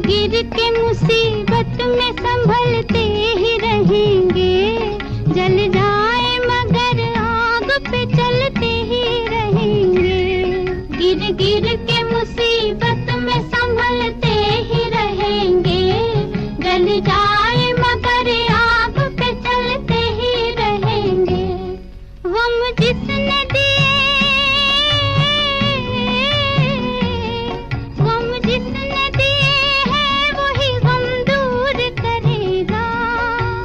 गिर के मुसीबत में संभलते ही रहेंगे, जल जाए मगर आग पे चलते ही रहेंगे। गिर गिर के मुसीबत में संभलते ही रहेंगे, जल जाए मगर आग पे चलते ही रहेंगे। गम जिसने दिए, गम जिसने दिए हैं वही गम दूर करेगा।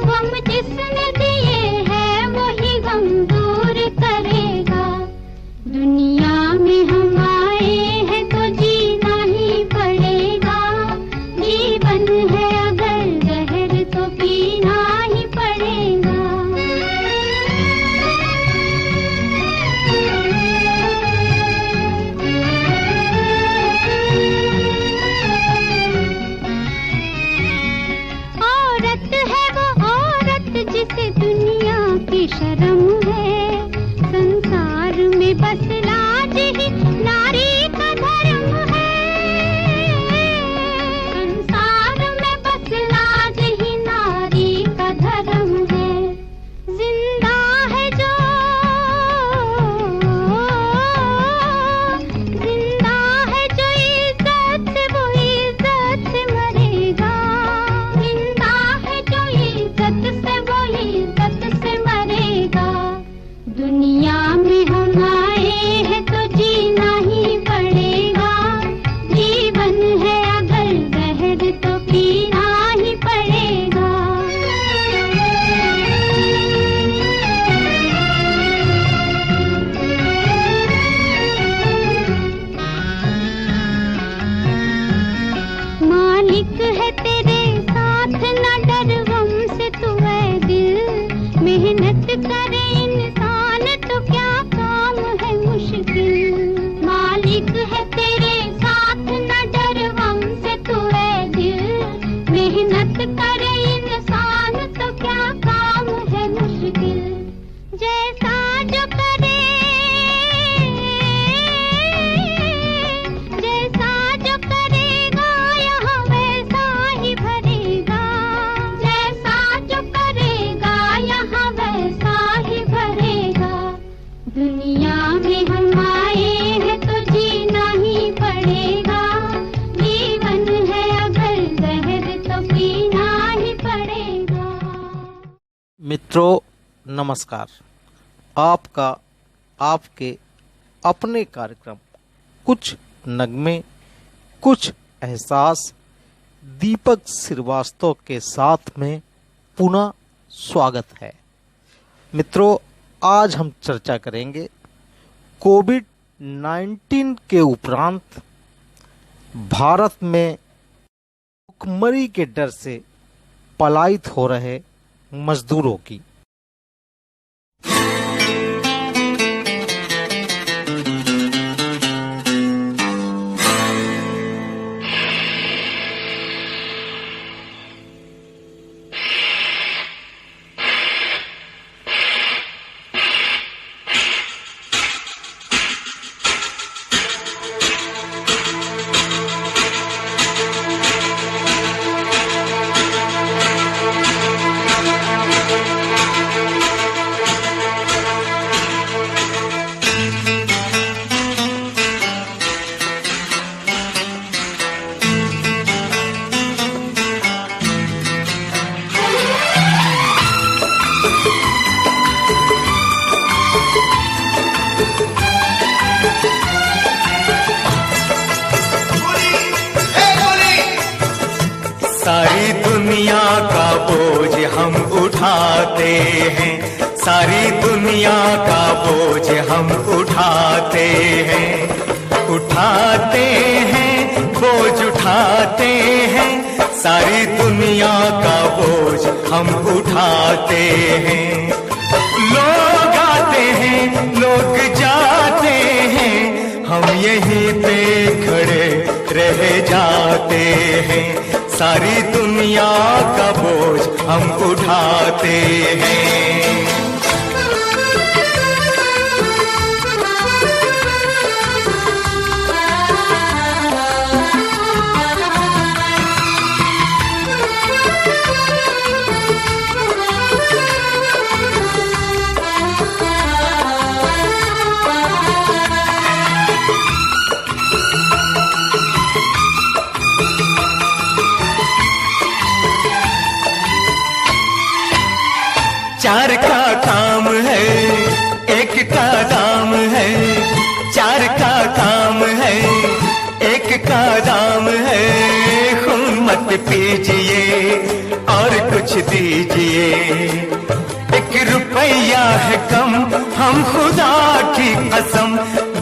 गम जिसने दिए हैं वही गम दूर करेगा। दुनिया में हम आए हैं तो जीना ही पड़ेगा। जीवन है अगर जहर तो पीना ही पड़ेगा। औरत है वो औरत जिसे दुनिया की शर्म है। संसार में बस लाज ही नारी का धर्म है। संसार में बस लाज ही नारी का धर्म है। जिंदा है जो, जिंदा है जो इज्जत से वो इज्जत से मरेगा। जिंदा है जो इज्जत से वो इज्जत से मरेगा। दुनिया में हम आए हैं तो जीना ही पड़ेगा। जीवन है अगर जहर तो पीना ही पड़ेगा। मालिक है तेरे साथ न डर गम से तू है दिल। मेहनत करे इंसान तो क्या काम है मुश्किल। मालिक है तेरे साथ न डर गम से तू है दिल। मेहनत करे इंसान तो क्या काम है मुश्किल। जैसा जो करे, जैसा जो करेगा यहाँ वैसा ही भरेगा। जैसा जो करेगा यहाँ वैसा ही भरेगा। दुनिया में हम आए हैं तो जीना ही पड़ेगा। जीवन है अगर जहर तो पीना ही पड़ेगा। मित्रों नमस्कार। आपका आपके अपने कार्यक्रम कुछ नगमे कुछ एहसास दीपक श्रीवास्तव के साथ में पुनः स्वागत है। मित्रों आज हम चर्चा करेंगे कोविड-19 के उपरांत भारत में भुखमरी के डर से पलायित हो रहे मजदूरों की। सारी दुनिया का बोझ हम उठाते हैं। सारी दुनिया का बोझ हम उठाते हैं। उठाते हैं बोझ उठाते हैं। सारी दुनिया का बोझ हम उठाते हैं। लोग आते हैं लोग जाते हैं। हम यहीं पे खड़े रह जाते हैं। सारी दुनिया का बोझ हम उठाते हैं। चार का काम है, एक का दाम है। चार का काम है, एक का दाम है। खून मत पीजिए और कुछ दीजिए। एक रुपया है कम, हम खुदा की कसम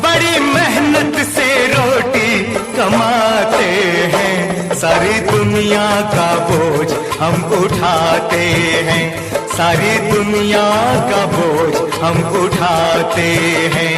बड़ी मेहनत से रोटी कमाते हैं। सारी दुनिया का बोझ हम उठाते हैं। सारी दुनिया का बोझ हम उठाते हैं।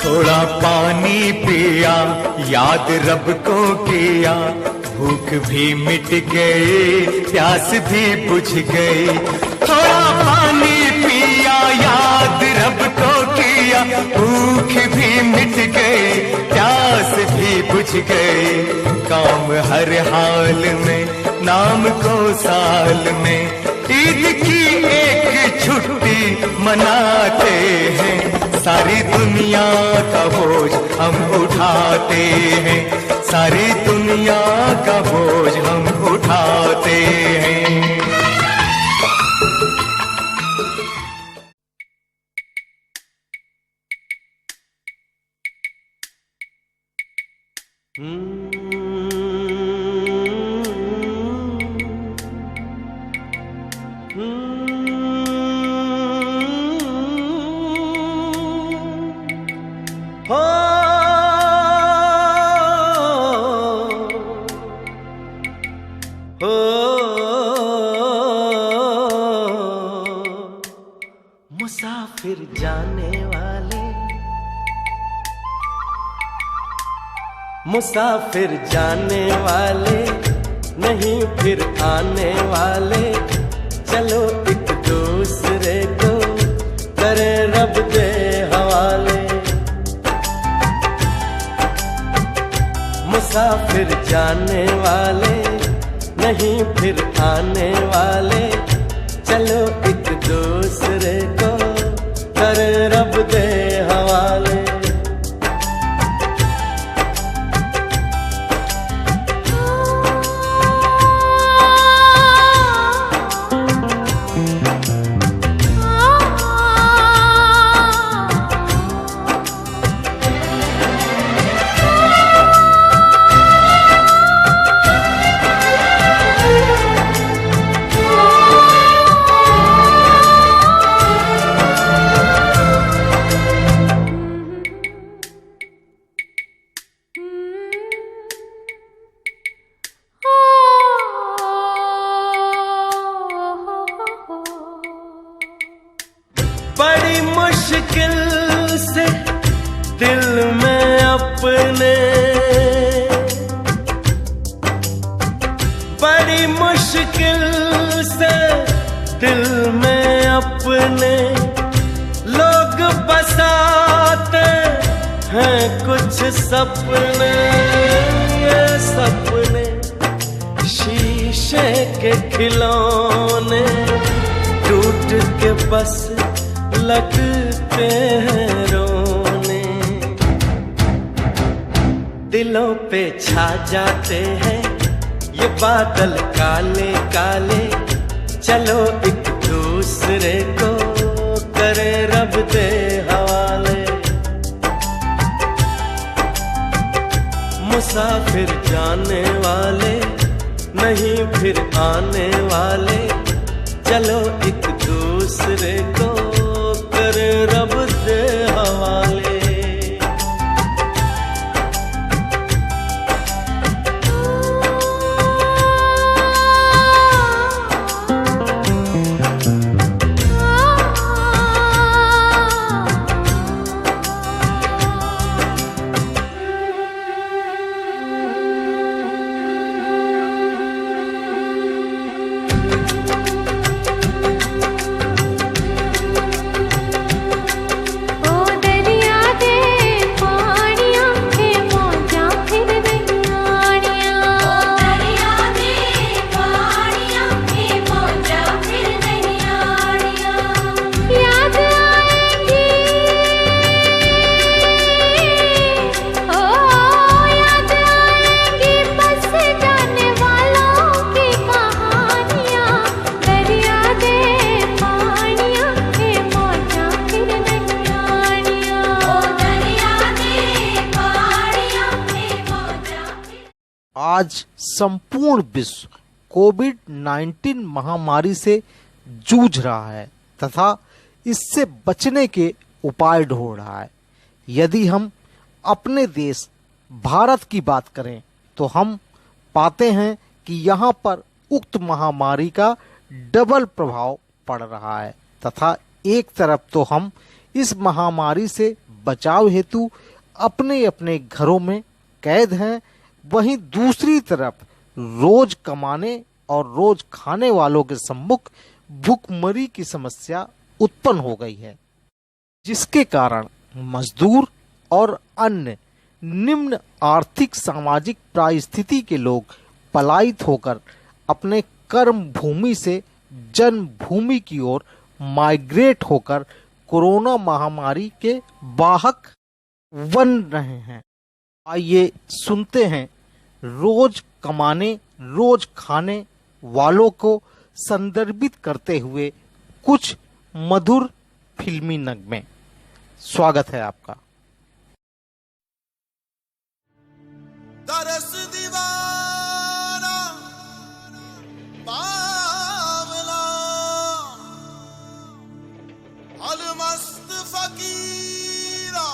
थोड़ा पानी पिया, याद रब को किया। भूख भी मिट गई, प्यास भी बुझ गई। थोड़ा पानी पिया, याद रब को किया। भूख भी मिट गई, प्यास भी बुझ गई। काम हर हाल में, नाम को साल में। ईद की एक छुट्टी मनाते हैं। सारी दुनिया का बोझ हम उठाते हैं। सारी दुनिया का बोझ हम उठाते हैं। मुसाफिर जाने वाले, मुसाफिर जाने वाले, नहीं फिर आने वाले। चलो एक दूसरे को करें रब दे हवाले। मुसाफिर जाने वाले, नहीं फिर आने वाले। चलो एक दूसरे को करें रब दे हवाले। बड़ी मुश्किल से दिल में अपने, बड़ी मुश्किल से दिल में अपने लोग बसाते हैं कुछ सपने। ये सपने शीशे के खिलौने, टूट के बस लगते हैं रोने। दिलों पे छा जाते हैं ये बादल काले काले। चलो एक दूसरे को करें रब दे हवाले। मुसाफिर जाने वाले, नहीं फिर आने वाले। चलो एक दूसरे को करें रब दे हवाले। आज संपूर्ण विश्व कोविड-19 महामारी से जूझ रहा है तथा इससे बचने के उपाय ढूंढ रहा है। यदि हम अपने देश भारत की बात करें तो हम पाते हैं कि यहाँ पर उक्त महामारी का डबल प्रभाव पड़ रहा है तथा एक तरफ तो हम इस महामारी से बचाव हेतु अपने अपने घरों में कैद हैं, वहीं दूसरी तरफ रोज कमाने और रोज खाने वालों के सम्मुख भूखमरी की समस्या उत्पन्न हो गई है, जिसके कारण मजदूर और अन्य निम्न आर्थिक सामाजिक परिस्थिति के लोग पलायित होकर अपने कर्म भूमि से जन्मभूमि की ओर माइग्रेट होकर कोरोना महामारी के वाहक बन रहे हैं। आइए सुनते हैं रोज कमाने रोज खाने वालों को संदर्भित करते हुए कुछ मधुर फिल्मी नगमे। स्वागत है आपका। तरस दीवाना बावला अलमस्त फकीरा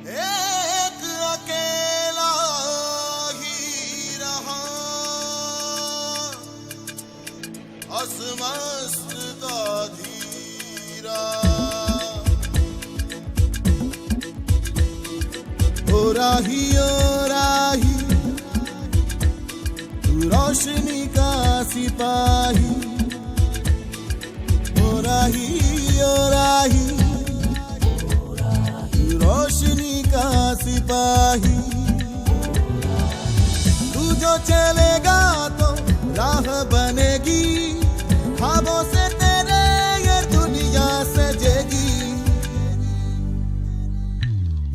एक अकेला ही रहा असमस्त का धीरा ओ राही तू रोशनी का सिपाही ओ राही तू रोशनी का सिपाही तू जो चलेगा तो राह बनेगी ख्वाबों से तेरे ये दुनिया सजेगी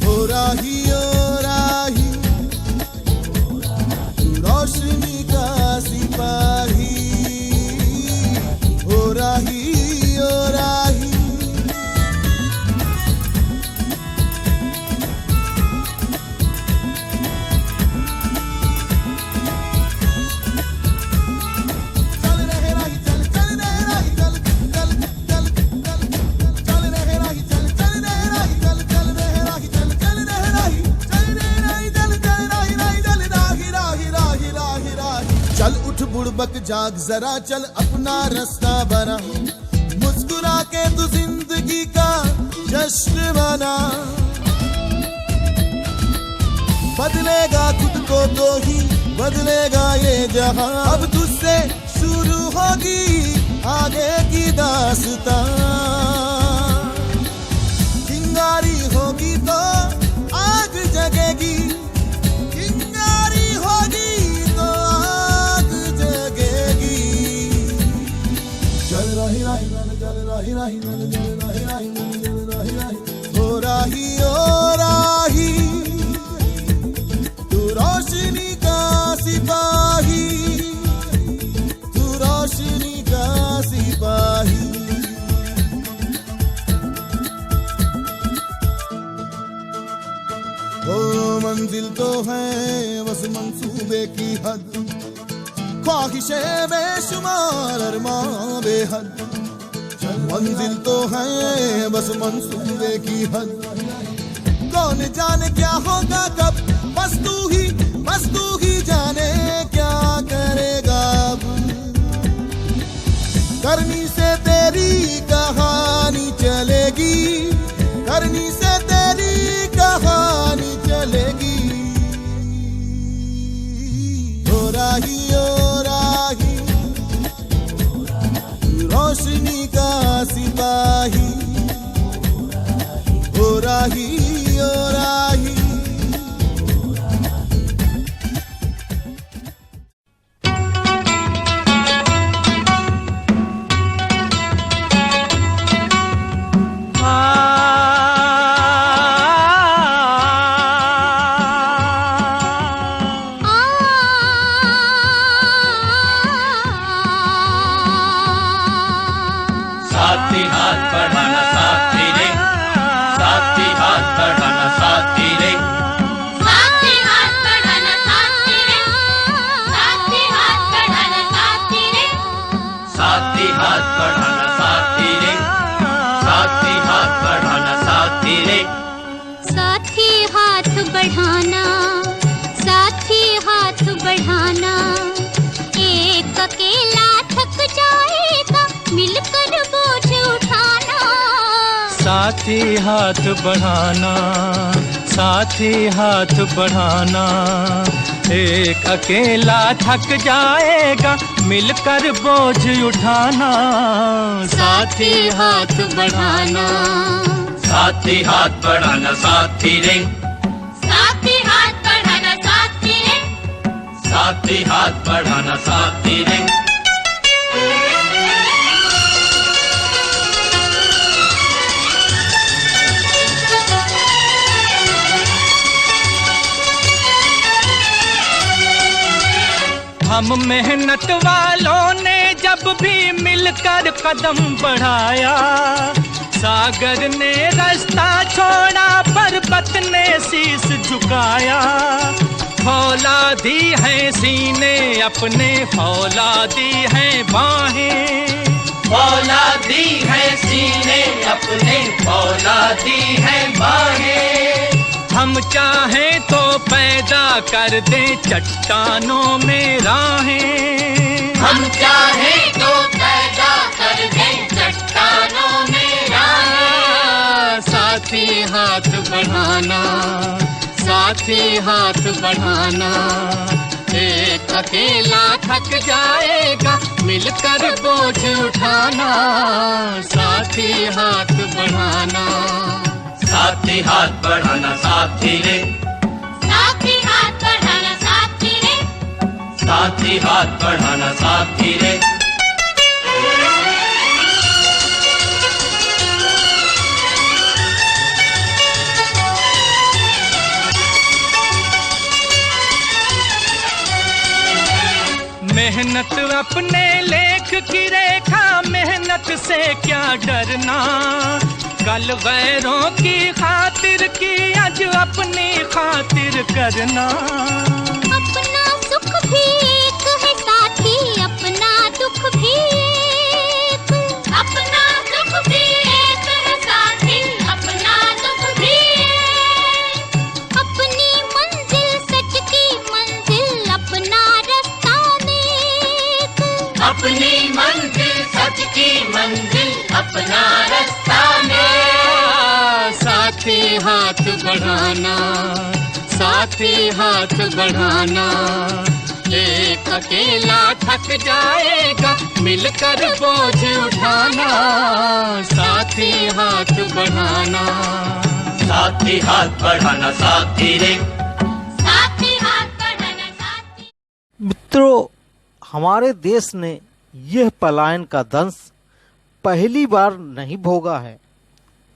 ओ राही रोशनी का सिपाही ओ राही बुड़बक जाग जरा चल अपना रास्ता बना मुस्कुरा के तू जिंदगी का जश्न बना बदलेगा खुद को तो ही बदलेगा ये जहां अब तुझसे शुरू होगी आगे की दास्तां चिंगारी होगी तो आग जगेगी ओ राही तू रोशनी का सिपाही तू रोशनी का सिपाही ओ मंजिल तो है बस मंसूबे की हद ख्वाहिशें बेशुमार अरमां बेहद मंजिल तो है बस मंसूबे की हद कौन जाने क्या होगा कब बस तू ही जाने क्या करेगा अब करनी से तेरी कहानी चलेगी करनी से तेरी कहानी चलेगी ओ राही रोशनी का सिपाही ओ राही बढ़ाना, साथी हाथ बढ़ाना। एक अकेला थक जाएगा, मिलकर बोझ उठाना। साथी हाथ बढ़ाना, साथी हाथ बढ़ाना। एक अकेला थक जाएगा, मिलकर बोझ उठाना। साथी हाथ बढ़ाना, साथी हाथ बढ़ाना साथी रे, साथी हाथ बढ़ाना साथी रे, साथी हाथ बढ़ाना साथी रे। हम मेहनत वालों ने जब भी मिलकर कदम बढ़ाया, सागर ने रास्ता छोड़ा, पर्वत ने शीश झुकाया। फौलादी है सीने अपने, फौलादी है बाहें, फौलादी है सीने अपने, फौलादी है बाहें। हम चाहें तो पैदा कर दें चट्टानों में राहें, हम चाहें तो पैदा कर दें चट्टानों में राहें। साथी हाथ बढ़ाना, साथी हाथ बढ़ाना। एक अकेला थक जाएगा, मिलकर बोझ उठाना। साथी हाथ बढ़ाना, साथी हाथ बढ़ाना साथी रे, साथी हाथ बढ़ाना साथी रे, साथी हाथ बढ़ाना साथी रे। मेहनत अपने लेख की रेखा, मेहनत से क्या डरना। कल गैरों की खातिर की, आज अपनी खातिर करना। अपना सुख भी एक है साथी, अपना दुख भी एक। अपना सुख भी एक है साथी, अपना दुख भी एक। अपनी मंजिल सच की मंजिल, अपना रास्ता नेक। अपनी मंजिल सच की मंजिल, अपना रास्ता नेक। साथी हाथ बढ़ाना, साथी हाथ बढ़ाना। एक अकेला थक जाएगा, मिलकर बोझ उठाना। साथी हाथ बढ़ाना, साथी हाथ बढ़ाना साथी रे, साथी हाथ बढ़ाना साथी। मित्रों, हमारे देश ने यह पलायन का दंश पहली बार नहीं भोगा है।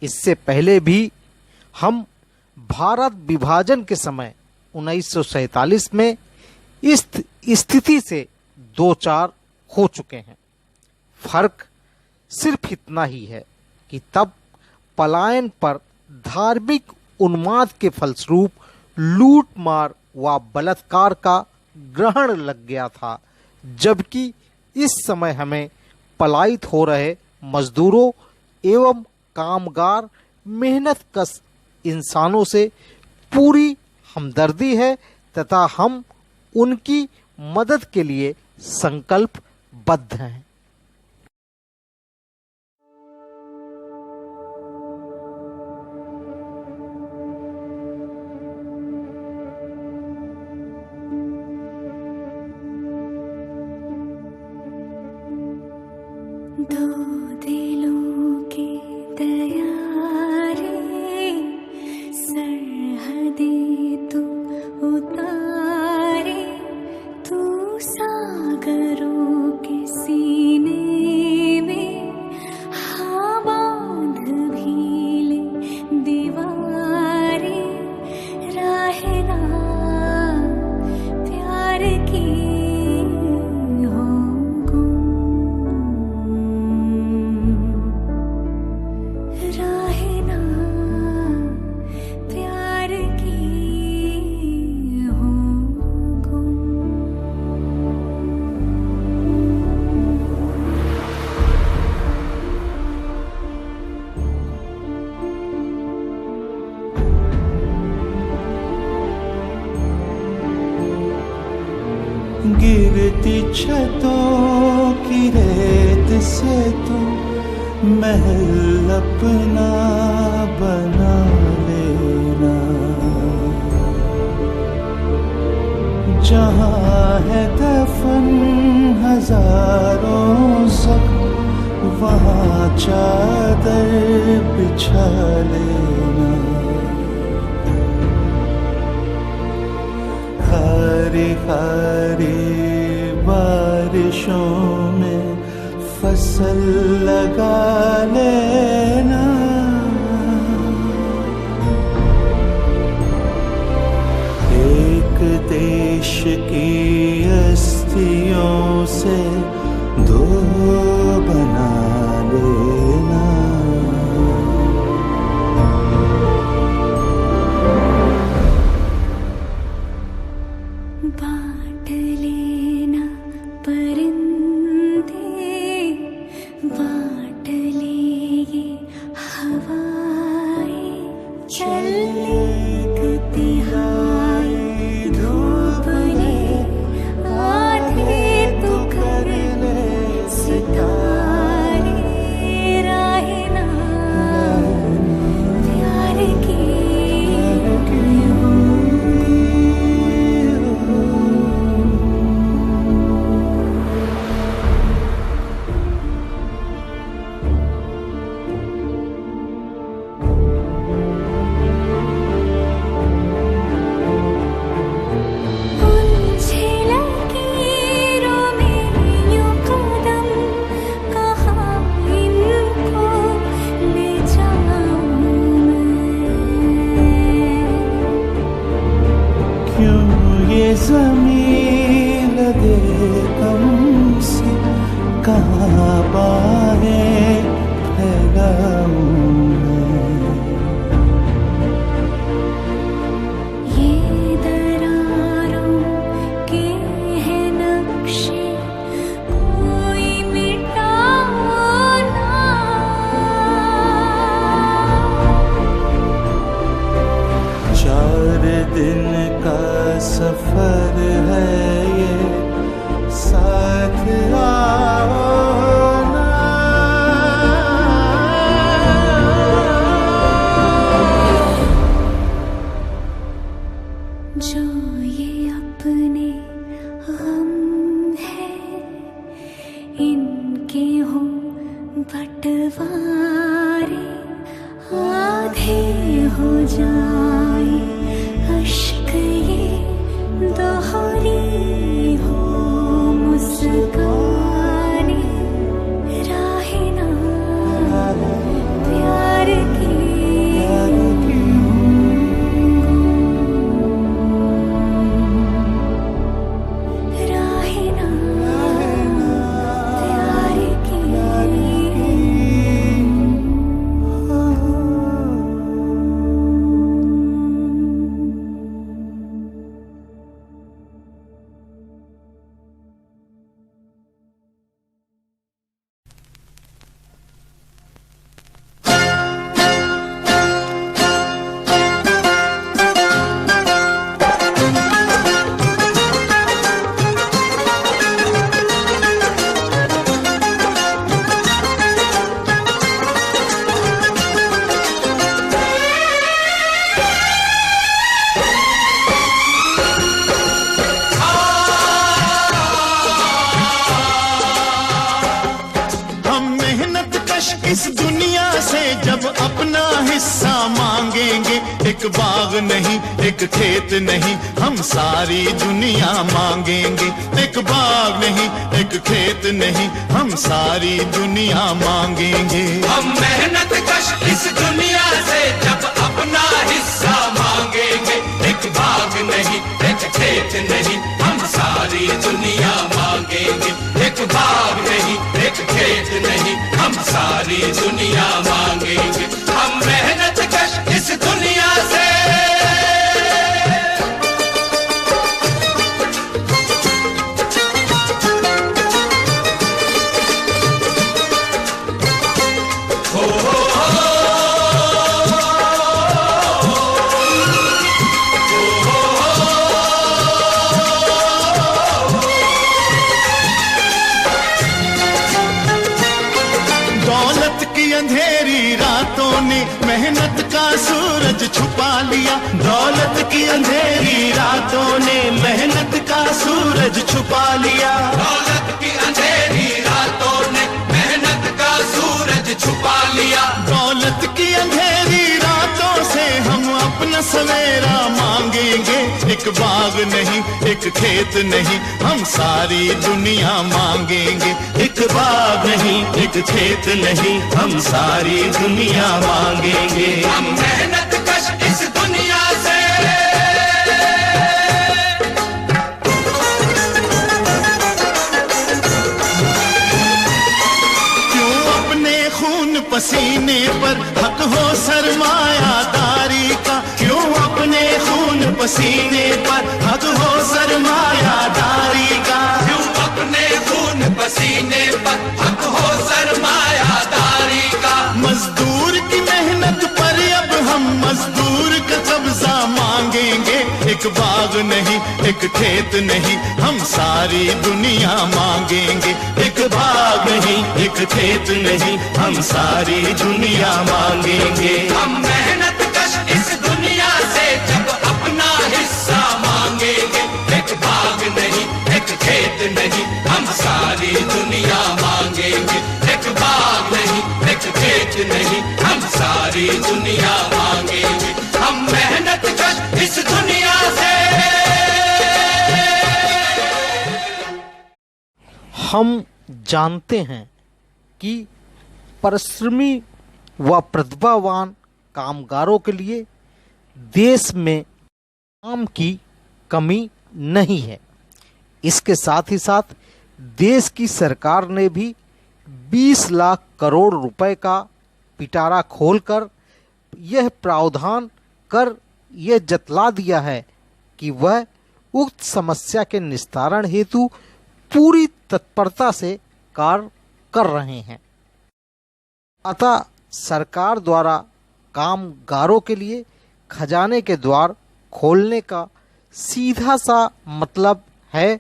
इससे पहले भी हम भारत विभाजन के समय 1947 में इस स्थिति से दो चार हो चुके हैं। फर्क सिर्फ इतना ही है कि तब पलायन पर धार्मिक उन्माद के फलस्वरूप लूट मार व बलात्कार का ग्रहण लग गया था, जबकि इस समय हमें पलायित हो रहे मजदूरों एवं कामगार मेहनतकश इंसानों से पूरी हमदर्दी है तथा हम उनकी मदद के लिए संकल्पबद्ध हैं। दो दिलों की दया रे, सरहदें तू उतारे, तू सागरों के सी गिरती छतों की रेत से तू महल अपना बना लेना। जहाँ है दफन हजारों जख्म वहाँ चादर बिछा लेना। हरी हरी बारिशों में फसल लगा लेना। एक देश की अस्थियों से दो बना लेना। बांट लेना परिंदे, बांट ले ये हवाएं, चल एक तिहाई धूप ले, आधे तो कर ले सितारे, राहे ना प्यार की। ज़मीन लगे कम से कहाँ बाहें फैलाऊं मैं। ये दरारों के हैं नक्शे, कोई मिटाओ ना। चार दिन का सफर है ये, साथ आओ ना। जो ये अपने गम है, इनके हों बंटवारे, आधे हो जाए अश्क ये, दोहरी हो मुस्काने, राहे ना प्यार की। राहे ना प्यार की। इस दुनिया से जब अपना हिस्सा मांगेंगे, एक बाग नहीं एक खेत नहीं हम सारी दुनिया मांगेंगे। एक बाग नहीं एक खेत नहीं हम सारी दुनिया मांगेंगे। हम मेहनत कश इस दुनिया से जब अपना हिस्सा मांगेंगे, एक बाग नहीं एक खेत नहीं हम सारी दुनिया मांगेंगे। एक बाग नहीं एक खेत नहीं हम सारी दुनिया मांगेंगे। हम मेहनत कश इस दुनिया से अंधेरी रातों ने मेहनत का सूरज छुपा लिया। दौलत की अंधेरी रातों ने मेहनत का सूरज छुपा लिया। दौलत की अंधेरी रातों ने मेहनत का सूरज छुपा लिया। दौलत की अंधेरी रातों से हम अपना सवेरा मांगेंगे। एक बाग नहीं, एक खेत नहीं, हम सारी दुनिया मांगेंगे। एक बाग नहीं, एक खेत नहीं, हम सारी दुनिया मांगेंगे। हम मेहनत कश इस दुनिया से पसीने पर हक हो सरमायादारी का। क्यों अपने खून पसीने पर हक हो सरमायादारी का। क्यों अपने खून पसीने पर हक हो सरमायादारी का। मजदूर की मेहनत पर अब हम मजदूर का कब्जा मांगेंगे। एक बाग नहीं, एक खेत नहीं, हम सारी दुनिया मांगेंगे। एक बाग नहीं, एक खेत नहीं, हम सारी दुनिया मांगेंगे। हम मेहनत कश इस दुनिया से जब अपना हिस्सा मांगेंगे। एक बाग नहीं, एक खेत नहीं, हम सारी दुनिया मांगेंगे। एक बाग नहीं, एक खेत नहीं, हम सारी दुनिया मांगेंगे। हम मेहनत कश इस दुनिया से। हम जानते हैं कि परिश्रमी व प्रतिभावान कामगारों के लिए देश में काम की कमी नहीं है। इसके साथ ही साथ देश की सरकार ने भी 20 लाख करोड़ रुपए का पिटारा खोलकर यह प्रावधान कर यह जतला दिया है कि वह उक्त समस्या के निस्तारण हेतु पूरी तत्परता से कार्य कर रहे हैं। अतः सरकार द्वारा कामगारों के लिए खजाने के द्वार खोलने का सीधा सा मतलब है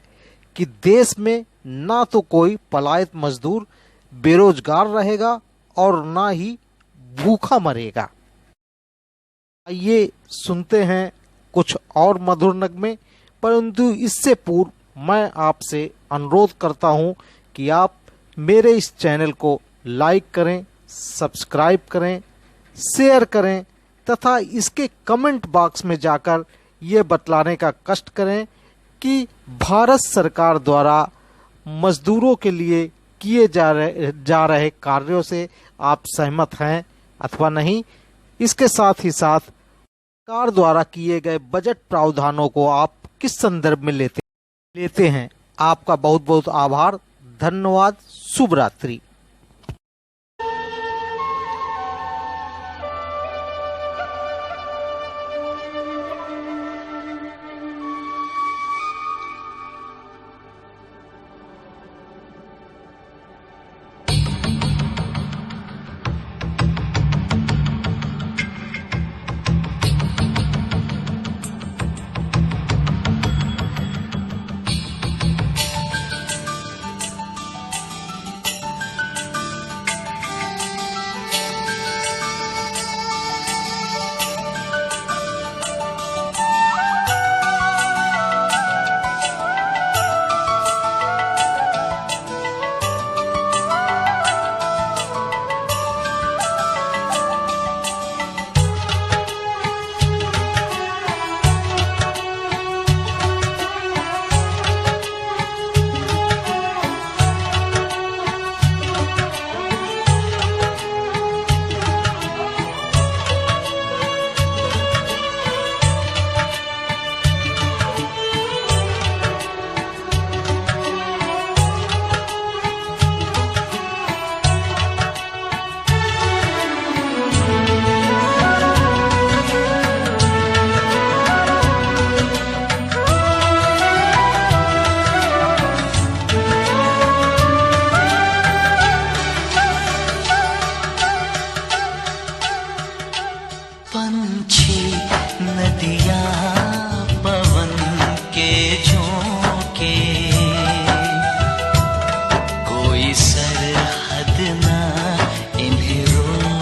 कि देश में ना तो कोई पलायित मजदूर बेरोजगार रहेगा और ना ही भूखा मरेगा। ये सुनते हैं कुछ और मधुर नगमे, परंतु इससे पूर्व मैं आपसे अनुरोध करता हूं कि आप मेरे इस चैनल को लाइक करें, सब्सक्राइब करें, शेयर करें तथा इसके कमेंट बॉक्स में जाकर ये बतलाने का कष्ट करें कि भारत सरकार द्वारा मजदूरों के लिए किए जा रहे कार्यों से आप सहमत हैं अथवा नहीं। इसके साथ ही साथ सरकार द्वारा किए गए बजट प्रावधानों को आप किस संदर्भ में लेते हैं। आपका बहुत बहुत आभार, धन्यवाद, शुभ रात्रि। सरहद ना इन्हें रोक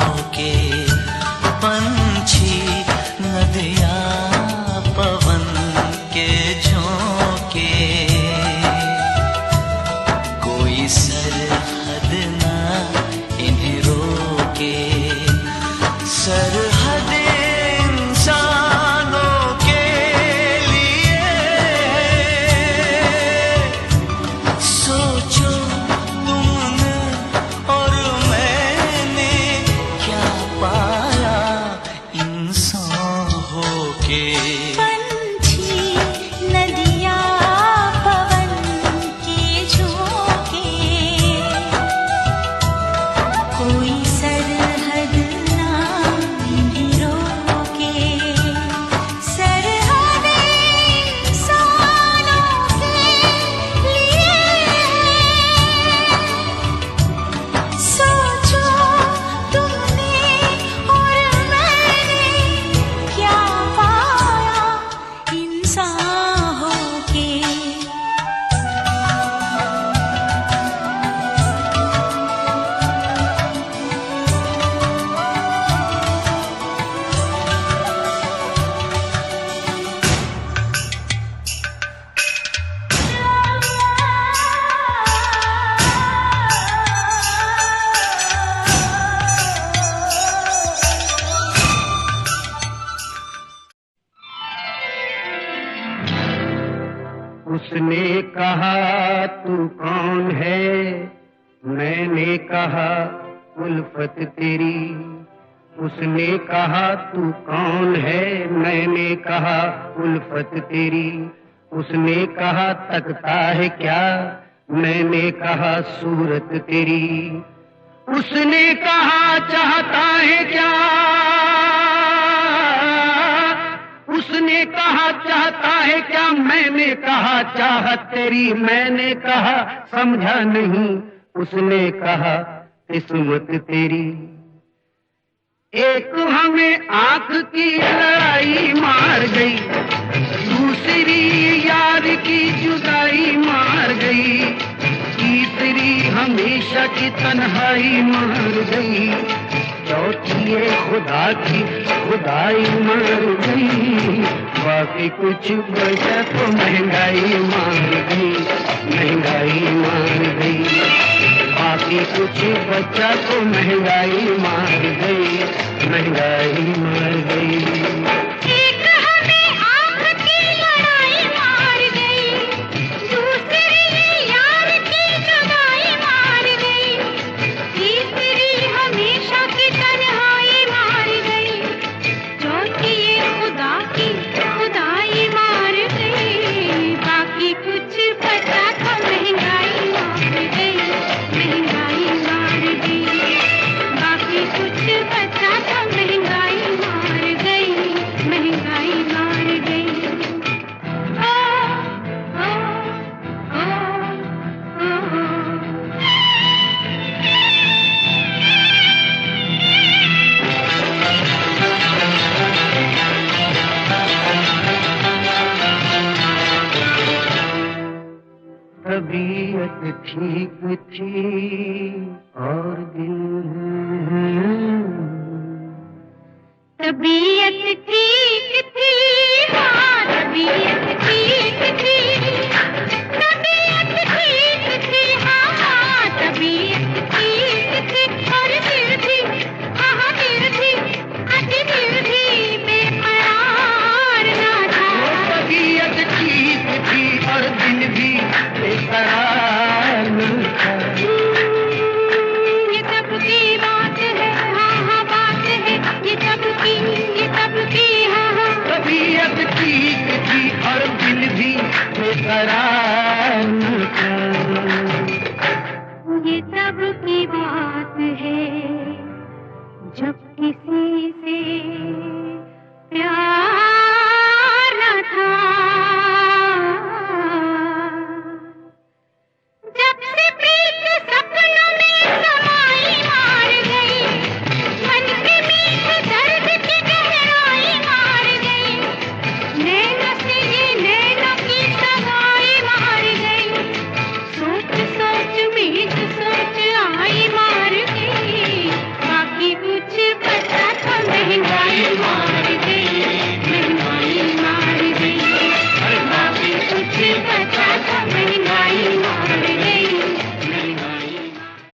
सरहद इंसानों के लिए सोचो तुमने और मैंने क्या पाया इंसान होके। पंछी नदियाँ पवन के झोंके, कोई सरहद ना इन्हें रोके। सरहद इंसानों के लिए सोचो तुमने और मैंने क्या पाया इंसान होके। उसने कहा तू कौन है, मैंने कहा उल्फत तेरी। उसने कहा तू कौन है, मैंने कहा उल्फत तेरी। उसने कहा तकता है क्या, मैंने कहा सूरत तेरी। उसने कहा चाहता है क्या, उसने कहा चाहता है क्या, मैंने कहा चाहत तेरी। मैंने कहा समझा नहीं, उसने कहा किस्मत तेरी। एक हमें आंख की लड़ाई मार गई, दूसरी यार की जुदाई मार गई, तीसरी हमेशा की तन्हाई मार गई, चौथी ये खुदा की खुदाई मार गई। बाकी कुछ बचा तो महंगाई मार गई, महंगाई मार गई। बाकी कुछ बचा तो महंगाई मार गई, महंगाई मार गई। एक हमें आंख की लड़ाई मार गई, दूसरी यार की जुदाई मार गई, तीसरी हमेशा की तन्हाई मार गई, चौथी ये खुदा की खुदाई मार गई। बाकी कुछ बचा तो महंगाई मार गई, महंगाई मार गई। बाकी कुछ बचा तो महंगाई मार गई, महंगाई मार गई। ओ, ओ, ओ, ओ, ओ। तबीयत ठीक थी और दिल, तबीयत ठीक थी, हाँ तबीयत ठीक थी, तबीयत ठीक थी, हाँ हाँ तबीयत ठीक थी। और फिर भी हाँ फिर भी अति फिर भी बेकरार ना था। तबीयत ठीक थी और दिल भी बेकरार न था। ये सबकी बात है, हाँ हाँ बात है, ये सबकी हाँ हाँ। तबीयत ठीक थी और दिल भी बेकरार न था। ये सब की बात है, जब किसी से प्यार